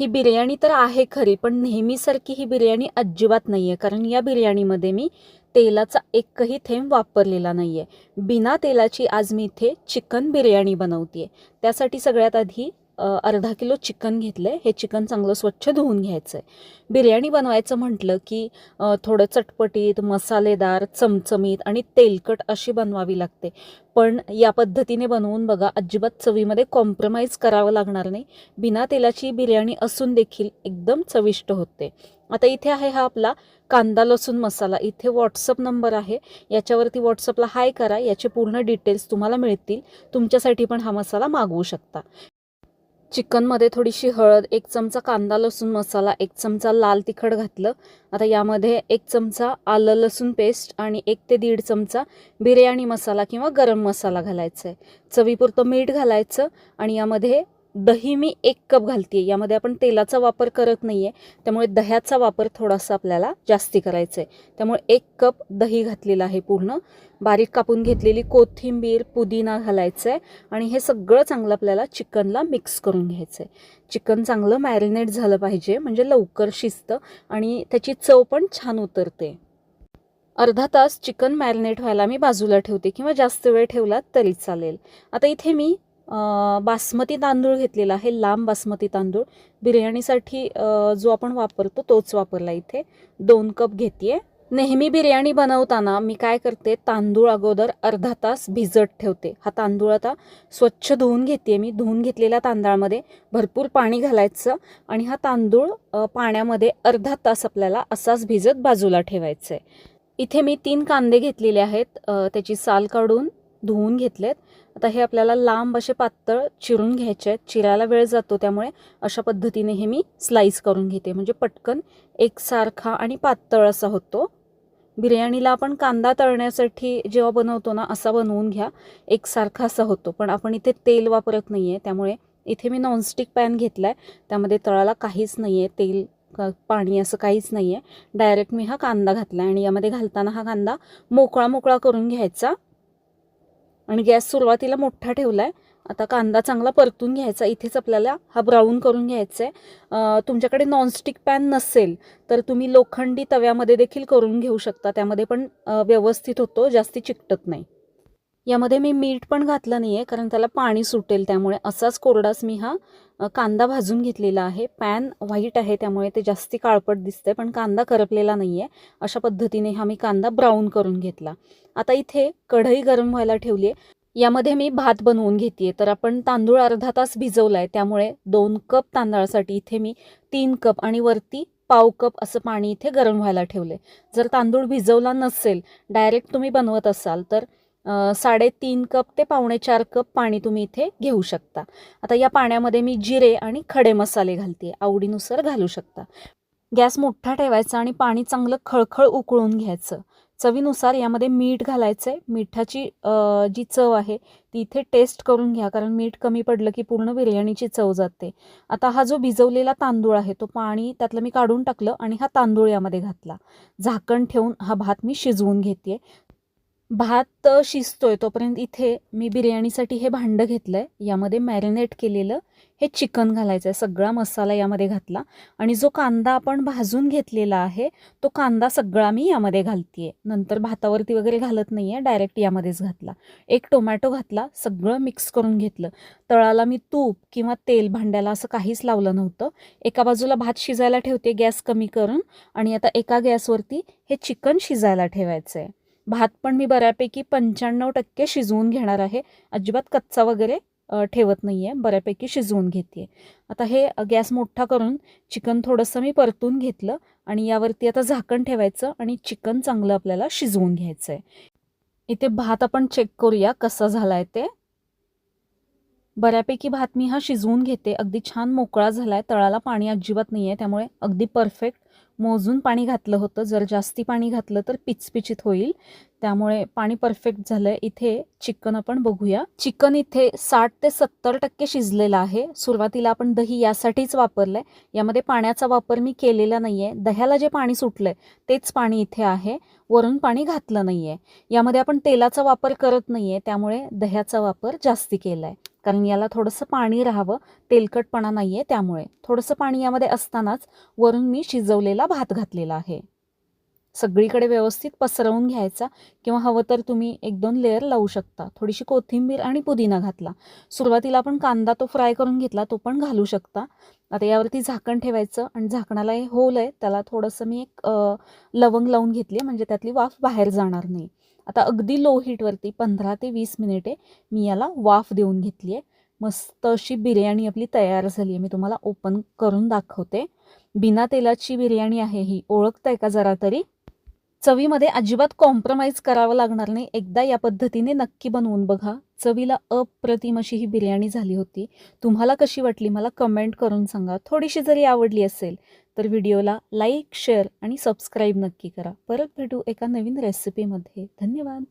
ही बिर्याणी तर आहे खरी, पण नेहमीसारखी ही बिर्याणी अजिबात नाही आहे. कारण या बिर्याणीमध्ये मी तेलाचा एकही थेंब वापरलेला नाही आहे. बिना तेलाची आज मी इथे चिकन बिर्याणी बनवते आहे. त्यासाठी सगळ्यात आधी अर्धा किलो चिकन घेतलं आहे. हे चिकन चांगलं स्वच्छ धुवून घ्यायचं आहे. बिर्याणी बनवायचं म्हटलं की थोडं चटपटीत, मसालेदार, चमचमीत आणि तेलकट अशी बनवावी लागते. पण या पद्धतीने बनवून बघा, अजिबात चवीमध्ये कॉम्प्रोमाइज करावं लागणार नाही. बिना तेलाची बिर्याणी असून देखील एकदम चविष्ट होते. आता इथे आहे हा आपला कांदा लसूण मसाला. इथे व्हॉट्सअप नंबर आहे, याच्यावरती व्हॉट्सअपला हाय करा. याचे पूर्ण डिटेल्स तुम्हाला मिळतील. तुमच्यासाठी पण हा मसाला मागवू शकता. चिकनमध्ये थोडीशी हळद, 1 चमचा कांदा लसूण मसाला, 1 चमचा लाल तिखट घातलं. आता यामध्ये 1 चमचा आलं लसूण पेस्ट आणि 1 ते 1.5 चमचा बिर्याणी मसाला किंवा गरम मसाला घालायचा आहे. चवीपुरतं मीठ घालायचं आणि यामध्ये दही मी 1 कप घालते आहे. यामध्ये आपण तेलाचा वापर करत नाही आहे, त्यामुळे दह्याचा वापर थोडासा आपल्याला जास्ती करायचा आहे. त्यामुळे 1 कप दही घातलेलं आहे पूर्ण. बारीक कापून घेतलेली कोथिंबीर, पुदिना घालायचं आहे आणि हे सगळं चांगलं आपल्याला चिकनला मिक्स करून घ्यायचं आहे. चिकन चांगलं मॅरिनेट झालं पाहिजे, म्हणजे लवकर शिजतं आणि त्याची चव पण छान उतरते. अर्धा तास चिकन मॅरिनेट व्हायला मी बाजूला ठेवते किंवा जास्त वेळ ठेवला तरी चालेल. आता इथे मी बासमती तांदूळ घेतलेला आहे, लांब बासमती तांदूळ. बिर्याणीसाठी जो आपण वापरतो तोच वापरला इथे. 2 कप घेते आहे. नेहमी बिर्याणी बनवताना मी काय करते, तांदूळ अगोदर अर्धा तास भिजत ठेवते. हा तांदूळ आता स्वच्छ धुवून घेते मी. धुवून घेतलेल्या तांदळामध्ये भरपूर पाणी घालायचं आणि हा तांदूळ पाण्यामध्ये अर्धा तास आपल्याला असाच भिजत बाजूला ठेवायचा आहे. इथे मी 3 कांदे घेतलेले आहेत, त्याची साल काढून धुवून घेतलेत. आता हे आपल्याला लांब असे पातळ चिरून घ्यायचे आहेत. चिरायला वेळ जातो, त्यामुळे अशा पद्धतीने हे मी स्लाईस करून घेते, म्हणजे पटकन एकसारखा आणि पातळ असा होतो. बिर्याणीला आपण कांदा तळण्यासाठी जेव्हा बनवतो ना, असा बनवून घ्या, एकसारखा असा होतो. पण आपण इथे तेल वापरत नाही आहे, त्यामुळे इथे मी नॉनस्टिक पॅन घेतला आहे. त्यामध्ये तळाला काहीच नाही आहे, तेल पाणी असं काहीच नाही आहे. डायरेक्ट मी हा कांदा घातला आणि यामध्ये घालताना हा कांदा मोकळा मोकळा करून घ्यायचा आणि गॅस सुरुवातीला मोठा ठेवला आहे. आता कांदा चांगला परतून घ्यायचा. इथेच आपल्याला हा ब्राऊन करून घ्यायचा आहे. तुमच्याकडे नॉनस्टिक पॅन नसेल तर तुम्ही लोखंडी तव्यामध्ये देखील करून घेऊ शकता, त्यामध्ये पण व्यवस्थित होतो, जास्ती चिकटत नाही. यामध्ये मी मीठ पण घातलं नाही आहे, कारण त्याला पाणी सुटेल, त्यामुळे असाच कोरडाच मी हा कांदा भाजून घेतलेला आहे. पॅन व्हाईट आहे, त्यामुळे ते जास्ती काळपट दिसतंय, पण कांदा करपलेला नाही आहे. अशा पद्धतीने हा मी कांदा ब्राऊन करून घेतला. आता इथे कढई गरम व्हायला ठेवली आहे. यामध्ये मी भात बनवून घेते आहे. तर आपण तांदूळ अर्धा तास भिजवला आहे, त्यामुळे 2 कप तांदळासाठी इथे मी 3 कप आणि वरती पाव कप असं पाणी इथे गरम व्हायला ठेवले. जर तांदूळ भिजवला नसेल, डायरेक्ट तुम्ही बनवत असाल, तर 3.5 कप ते 4.25 कप पाणी तुम्ही इथे घेऊ शकता. आता या पाण्यामध्ये मी जिरे आणि खडे मसाले घालते, आवडीनुसार घालू शकता. गॅस मोठा ठेवायचा आणि पाणी चांगलं खळखळ उकळून घ्यायचं. चवीनुसार यामध्ये मीठ घालायचं आहे. मिठाची जी चव आहे ती इथे टेस्ट करून घ्या, कारण मीठ कमी पडलं की पूर्ण बिर्याणीची चव जाते. आता हा जो भिजवलेला तांदूळ आहे, तो पाणी त्यातलं मी काढून टाकलं आणि हा तांदूळ यामध्ये घातला. झाकण ठेवून हा भात मी शिजवून घेते. भात शिजतोय तोपर्यंत इथे मी बिर्याणीसाठी हे भांडं घेतलं आहे. यामध्ये मॅरिनेट केलेलं हे चिकन घालायचं आहे. सगळा मसाला यामध्ये घातला आणि जो कांदा आपण भाजून घेतलेला आहे, तो कांदा सगळा मी यामध्ये घालते आहे. नंतर भातावरती वगैरे घालत नाही आहे, डायरेक्ट यामध्येच घातला. 1 टोमॅटो घातला, सगळं मिक्स करून घेतलं. तळाला मी तूप किंवा तेल भांड्याला असं काहीच लावलं नव्हतं. एका बाजूला भात शिजायला ठेवते गॅस कमी करून आणि आता एका गॅसवरती हे चिकन शिजायला ठेवायचं आहे. भात पण मी बऱ्यापैकी 95% शिजवून घेणार आहे. अजिबात कच्चा वगैरे ठेवत नाही आहे, बऱ्यापैकी शिजवून घेते. आता हे गॅस मोठा करून चिकन थोडंसं मी परतून घेतलं आणि यावरती आता झाकण ठेवायचं आणि चिकन चांगलं आपल्याला शिजवून घ्यायचं आहे. इथे भात आपण चेक करूया कसा झाला आहे ते. बऱ्यापैकी भात मी हा शिजवून घेते. अगदी छान मोकळा झाला आहे, तळाला पाणी अजिबात नाही आहे, त्यामुळे अगदी परफेक्ट मोजून पाणी घातलं होतं. जर जास्ती पाणी घातलं तर पिचपिचीत होईल, त्यामुळे पाणी परफेक्ट झालं आहे. इथे चिकन आपण बघूया. चिकन इथे 60 ते 70% शिजलेलं आहे. सुरुवातीला आपण दही यासाठीच वापरलं आहे, यामध्ये पाण्याचा वापर मी केलेला नाही आहे. दह्याला जे पाणी सुटलं आहे तेच पाणी इथे आहे, वरून पाणी घातलं नाही आहे. यामध्ये आपण तेलाचा वापर करत नाही आहे, त्यामुळे दह्याचा वापर जास्ती केला आहे, कारण याला थोडंसं पाणी राहावं, तेलकटपणा नाही आहे त्यामुळे. थोडंसं पाणी यामध्ये असतानाच वरून मी शिजवलेला भात घातलेला आहे. सगळीकडे व्यवस्थित पसरवून घ्यायचा किंवा हवं तर तुम्ही 1-2 लेयर लावू शकता. थोडीशी कोथिंबीर आणि पुदिना घातला. सुरुवातीला आपण कांदा तो फ्राय करून घेतला, तो पण घालू शकता. आता यावरती झाकण ठेवायचं आणि झाकणाला हे होल आहे त्याला थोडंसं मी एक लवंग लावून घेतली आहे, म्हणजे त्यातली वाफ बाहेर जाणार नाही. आता अगदी लो हीटवरती 15 ते 20 मिनिटे मी याला वाफ देऊन घेतली आहे. मस्त अशी बिर्याणी आपली तयार झाली आहे. मी तुम्हाला ओपन करून दाखवते. बिना तेलाची बिर्याणी आहे ही. ओळखताय का जरा तरी? चवीमध्ये अजिबात कॉम्प्रोमाइज करावं लागणार नाही. एकदा या पद्धतीने नक्की बनवून बघा. चवीला अप्रतिम अशी ही बिर्याणी झाली होती. तुम्हाला कशी वाटली मला कमेंट करून सांगा. थोडीशी जरी आवडली असेल तर व्हिडिओला लाईक, शेअर आणि सबस्क्राईब नक्की करा. परत भेटू एका नवीन रेसिपीमध्ये. धन्यवाद.